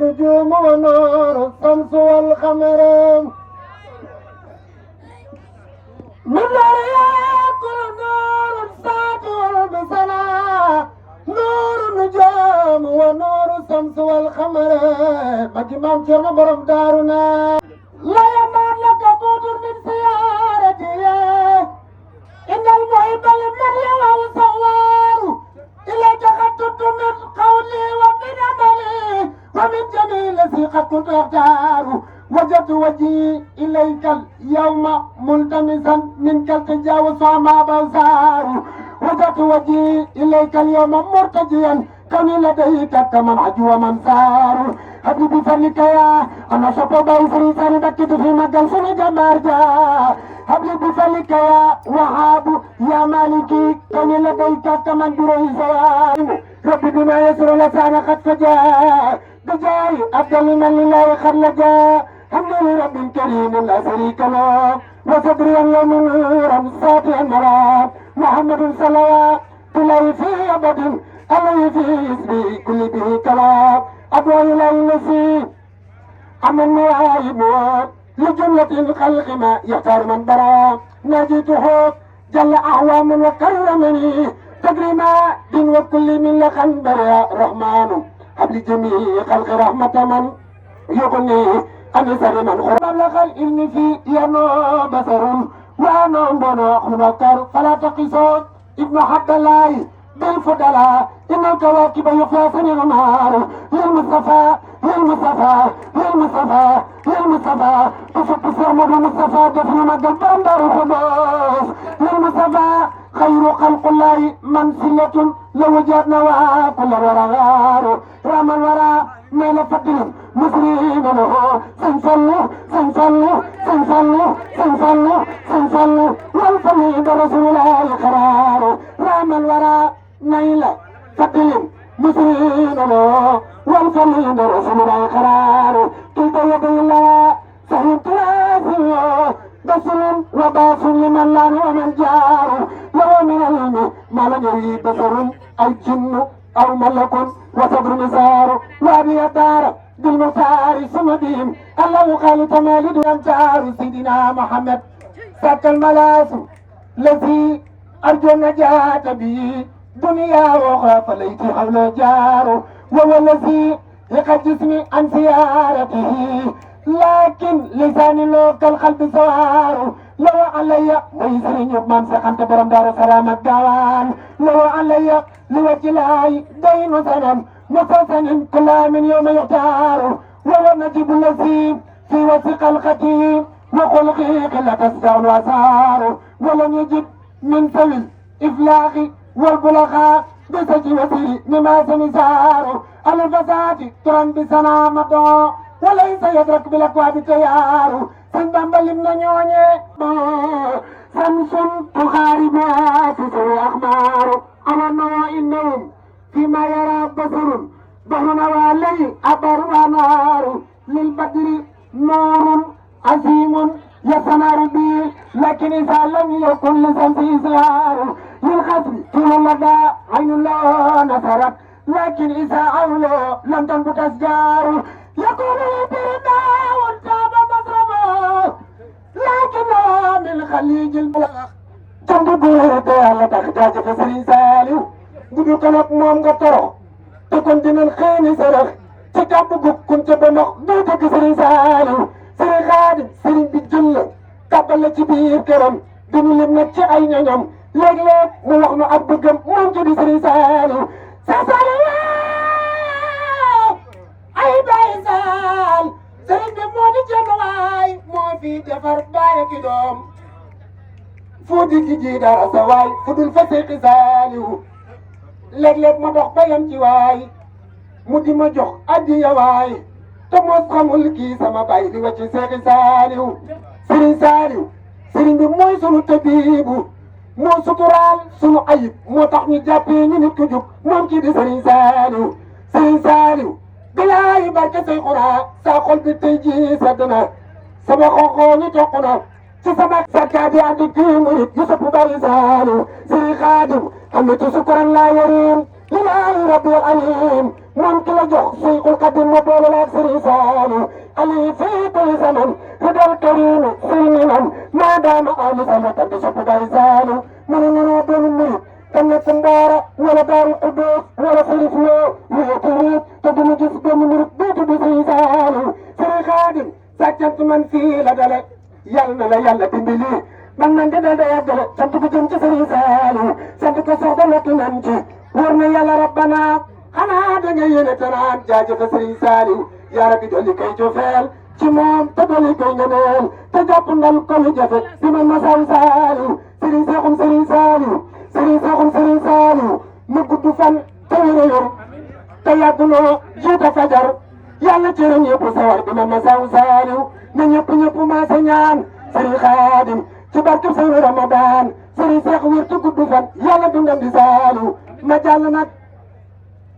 النجوم ونور الشمس والقمر من نوريات نور ساطع بسنا نور النجوم ونور الشمس والقمر مجمع جرم برم دارنا لا يمان لك قدر من سيارتي إن المحب لمن يوى صوار إليك خطبت من قولي ومن عملي ومن جميل ثقة كنت أختار وجدت وجهي إليك اليوم ملتمسا منك التجاوز وما بصار وجدت وجهي إليك اليوم مرتجيا كوني لديك كمن عجو من سار حبيبي فلك يا أنا شفو باي فريسان بكت في مجال سنة جمارجا حبيبي فلك يا وهاب يا مالكي كوني لديك كمن جروي سوار ربي بما يسر لسانا قد فجاء بجاي أفضل من لله خرجا حمد لرب كريم لا شريك له وصدري اليوم نورا ساطعا مرا محمد صلوات الله في أبد الله في اسمي كل به كلام أدعو إلى النسي أمن نعيب لجملة الخلق ما يختار من برا ناجيته جل أعوام وكرمني تكريما دين وكل من لخن برا رحمن قبل جميع خلق رحمة من يغني أن سر من خرب لغ العلم في ينو بصر وأنا بنا خنكر فلا تقصون ابن حد الله بالفضلاء إن الكواكب يفلسن النار للمصطفى للمصطفى للمصطفى للمصطفى تصب سهم المصطفى دفن مجد بندر الخبز للمصطفى خير خلق الله منزلة لو وجدنا وكل ورغار رام الورى ميل فضل مسلمين له سنسلوا سنسلوا سنسلوا سنسلوا سنسلوا والفميد رسول الله القرار رام الورى نيل فضل مسلمين له والفميد رسول الله القرار كلتا يدي الله سهلت راسه بصر وباصر لمن لا ومن جار لو من العلم ما لم يريد بصر أو جن أو ملك وصدر نزار وأبي دار بالمختار سمدين الله قال تمالد أمتار سيدنا محمد ساك الملاس الذي أرجو النجاة به دنيا وأخرى فليت حول جار وهو الذي يقى جسمي عن زيارته لكن لساني لو كالقلب سوار لو علي ويسرين يبمان سخنت برم دار سلام الدوان لو علي لوجه الله دين سنم مسلسل كل من يوم يختار وهو النجيب الذي في وثق الختيم وخلقه قلة السعن وسار ولم يجد من سوي الإفلاق والبلغاء بسجي وسيري مما سنسار الفساد ترن بسنامته وليس يدرك بالأكواب تيار سنبان بلمنا نيوني شمس تخارب آسس الأخبار على النوى إنهم فيما يرى بصر بحرنا والي أبر ونار للبدر نور عظيم يسنار به لكن إذا لم يكن لسنس إزهار للخصم طول المدى عين الله نصرت لكن إذا أولو لم تنبت أشجار يقول يبرنا وانتاب مضربه لكن من خليج البلغ جنب بوريت على تحتاج فسري سالو بدو كنك موم غترو تكون دين الخيني سرخ تكاب كنت بمخ دوتك سري سالو سري خادم سري بجل كابل كبير كرم دم لمنك اي نيام ليك ليك مو وخنا اب بغم موم جدي سري سالو سالو ay bay sal sëriñ bi moo di jënd waay moo fi defar baay ki doom fu di ji dara sa waay fu dul fa seexi saaliw léeg-léeg ma dox bayam ci waay mu di ma jox addiya waay te mos xamul kii sama baay di wacci seexi saaliw sëriñ bi mooy sunu tabiibu moo suturaal sunu ayib moo tax ñu jàppee ñu nit ku jub moom kii di sëriñ saaliw bilaay barke say xura saa xol bi tey jii sedd na sama xonxoo ñu toq na ci sama sakkaati andi kii murit Yusuf bari saalu sëriñ Xaadim am na ci sukuran laa yarim lillahi rabbil alim moom ki la jox Seyxul Xadim mu boole la ak Sëriñ Saaliw ali fii kulli zaman hudal karim silminan maadaama ali salatan di sopp Baay Saaliw mënu mënoo doon murit te nekk Mbaara wala Daaru Xudoos wala Sërif Loo wéetu wéet te duñu gis benn murit bii tudd Sëriñ Saaliw Sëriñ Xaadim sa cant man fii la dale yal na la yàlla dimbali man de dal da yàggale sant ko jëm ci Sëriñ Saaliw sant ko sox da nekk nan ci wóor na yàlla rabbana xanaa da nga yéene tanaan jaajëf Sëriñ Saaliw yaa rabbi dolli koy cofeel ci moom te dolli koy ngeneel te jàpp ndal ko lu jafe di man ma saw Saaliw Sëriñ Seexum Sëriñ Saaliw Sëriñ Seexum Sëriñ Saaliw mu gudd fan te wér a yor te yàgg noo jiite fajar yàlla cëram yëpp sawar di man ma saw Saaliw na ñëpp maa sa ñaan Sëriñ Xaadim ci barke Sëriñ Ramadan Sëriñ Seex wér te gudd fan yàlla dundam di Saaliw ma jàll nag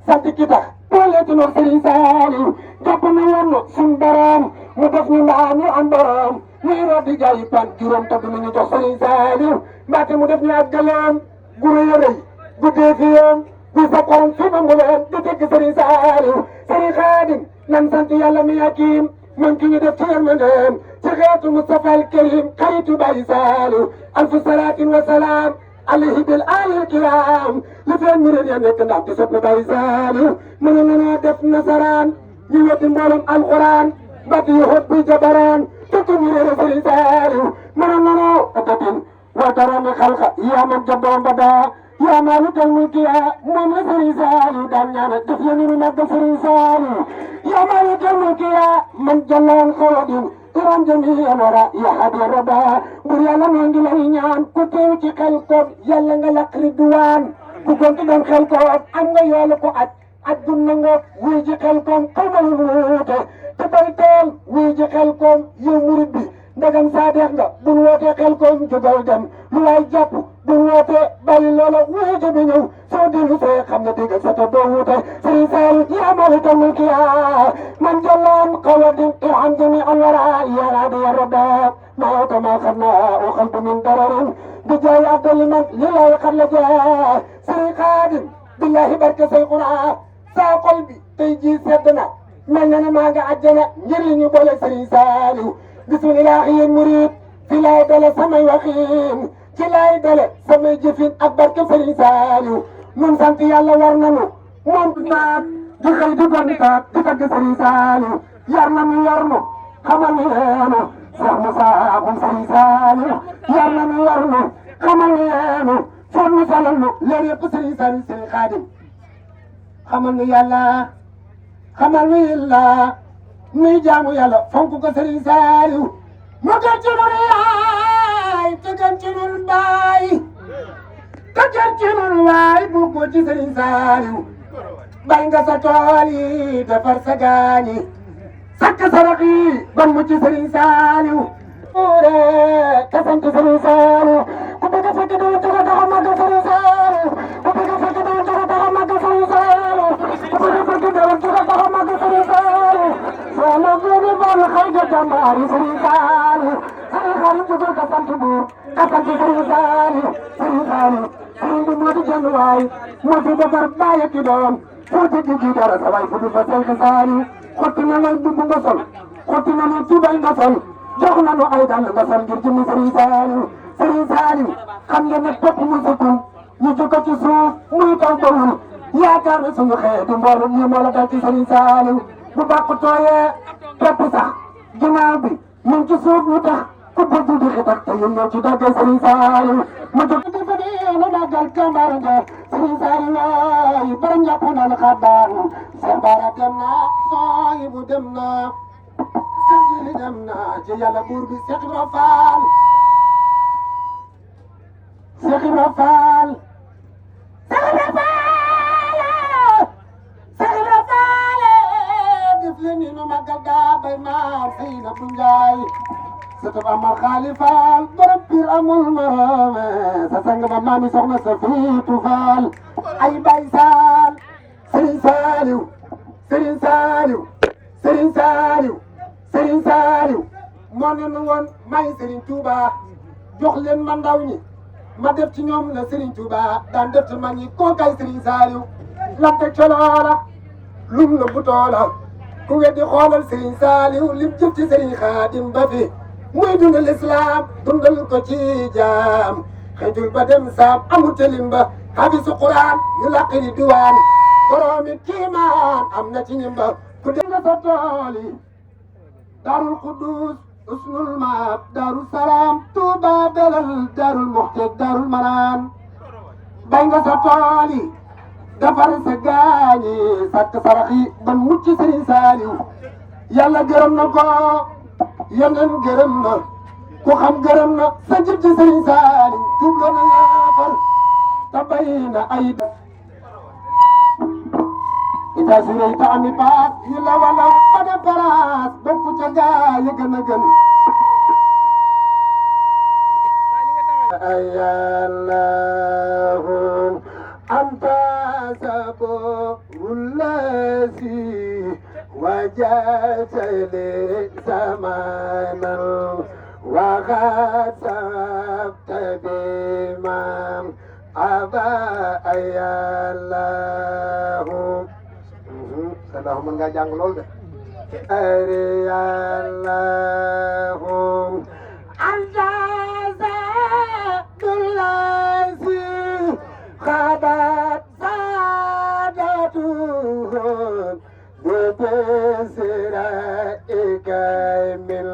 sant ki tax booleeti noog Sëriñ Saaliw jàpp na woon suñ borom mu def ñu mbaa ñu am borom ñuy root di jaay pan juróom te dinañu jox Sëriñ Saaliw mbaate mu def ñu ak gëleem gu rëy a rëy gu dee fi yoon gu sa xorom fi ba mbuleen di tegg Sëriñ Saaliw Sëriñ Xaadim nan sant yàlla mi hakiim man ki ñu def ci yërmandeem ci xeetu Mustafa al Karim xaritu Baay Saaliw alfu salaatin wa salaam alayhi bil alil kiram li feen mu ya nekk ndax di sopp Baay Saaliw mën na def nasaraan ñu weddi mboolem alquran bat yu xot bi jabaraan tukku ñu réere Sëriñ Saaliw mën na atatin wa tarami xalqa yaa man jabboon ba daa yaa maalikal mulki yaa moom la Sëriñ Saaliw daan ñaanal def la ñu màggal Sëriñ Saaliw yaa maalikal mulki yaa man jallaan xawadin iram jamii'an wara ya hadi raba bur yàlla moo ngi lay ñaan ku teew ci xel koom yàlla nga laq ridwaan ku gontu doon xel koom am nga yoolu ko at dun na ngoog wuy ji xel koom xaw ma lu wuute te bay teel wuy ji xel koom yow murid bi ndagam saa deex nga bul wootee xel koom jógal dem lu waay jàpp bul wootee bàyyi loola wuy ji bi ñëw soo dellu see xam ne dégg sa te doo wuute Sëriñ Saaliw yaa maalikal mulki yaa man jallaan qawadin irham jami al wara yaa hadi rabba ما كما خدنا وخلط من ضرر بجاي عبد من لله خل جاء Sëriñ Xaadim billahi barke Seyxuna saa قلبي تيجي سدنا من أنا ما قعدنا نجري نقول Sëriñ Saaliw بسم الله المريد في لا دل سمي وخيم في لا دل سمي جفين أكبر كسرين Saaliw من سنتي الله ورنمو من تاب دخل دكان تاب دكان Sëriñ Saaliw يرنمو يرنمو خمل يرنمو سهم ساهم Sëriñ Saaliw يرنمو يرنمو خمل يرنمو سهم سالم لريق Sëriñ Saaliw Sëriñ Xaadim خمل يلا خمل يلا muy jaamu yàlla fonk ko Sëriñ Saaliw mu gën ci nun yaay te gën ci nun baay te gën ci nun waay bu ko ci Sëriñ Saaliw bay nga sa tool yi defar sa gaañi sakk sarax yi ban mu ci Sëriñ Saaliw ure ka sant Sëriñ Saaliw ku bëgg a fekk doo joxe taxa màggal Sëriñ Saaliw ku bëgg a fekk doo joxe taxa màggal Sëriñ Saaliw ku bëgg a fekk doo joxe taxa màggal Sëriñ Saaliw wala gënu bal xayga jàmbaari Sëriñ Saaliw Sëriñ Saaliw jógal ka sant buur ka sant Sëriñ Saaliw Sëriñ Saaliw sëriñ bi moo di jënd waay moo fi defar baay ak doom foo ci ji dara sa waay fu du fa Sëriñ Saaliw xotti na lay dugg nga sol xotti na lu tubay nga sol jox na nu ay dàll nga sol ngir jëmmi Sëriñ Saaliw Sëriñ Saaliw xam nga ne topp mu sukun ñu jukko ci suuf muy taw tawul yaakaar na suñu xeetu mboolum ñi moo la dal ci Sëriñ Saaliw bu bàq tooyee pepp sax ginnaaw bi mu ngi ci suuf ñu tax ku bëgg di xitak te ñun ñoo ci daggal Sëriñ Saaliw ma jóg ci fa dee nu daggal kambar nga Sëriñ Saaliw waay borom jàpp na la xabaar seen baara dem na sooy bu dem na seen jili dem na ci yàlla buur bi Seex Ibra Faal Seex Ibra Faal Seex Ibra Faal Seex Ibra Faal def leen ni nu màggal gaa bay maar fay na bu njaay sëtëb Amar Xaali Faal borom piir amul marame sa sang ba maami soxna sa fiitu Faal ay bay Saal Sëriñ Saaliw Sëriñ Saaliw Sëriñ Saaliw Sëriñ Saaliw moo ne nu woon may Sëriñ Tuuba jox leen ma ndaw ñi ma def ci ñoom la Sëriñ Tuuba daan def ci mag ñi koo kay Sëriñ Saaliw lan teg ca loola lum na bu toola ku weddi xoolal Sëriñ Saaliw lim jëf ci Sëriñ Xaadim ba fi muy dundal islaam dundal ko ci jaam xëjul ba dem saam amul telim ba hafisu Quraan yu laqiri diwaan boroomi kiimaan am na ci ñimba ku dem nga sa tool yi Daarul Quddus usnul maab Daaru Salaam Tuuba Belal Daarul Muxti Daarul Manaan bay nga sa tool yi defar sa gaañi sàkk sarax yi ba mucc Sëriñ Saaliw yàlla gërëm na ko yeneen gërëm na ku xam gërëm na sa jëf ci Sëriñ Saaliw jublo na yaafar te bay na ay ita sirey ta ami paas yi la wala ba de paraas bokku ca gaa yi gën a gën ayallahu anta sabu lasi wajatali zamanan وقد سبت بما أبا أي الله اللهم من جàng lool de أري الله أنت ذات الذي خبت سادته بتسرائك من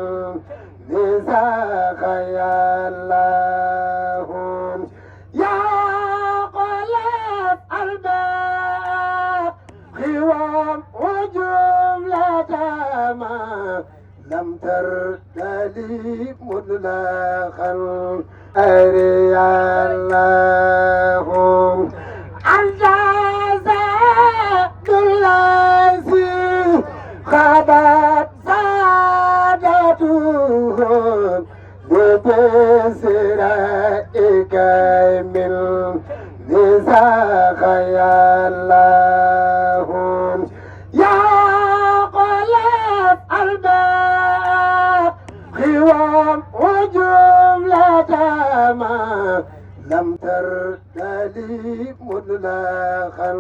نساخ يا الله يا قلب الباب خوام وجملة ما لم ترتلي مطلقا أري الله أنت ذات الذي خبت سادته بتسرائك من نساخ يا الله يا قلب الباب خوام وجملة ما لم ترتلي مطلقا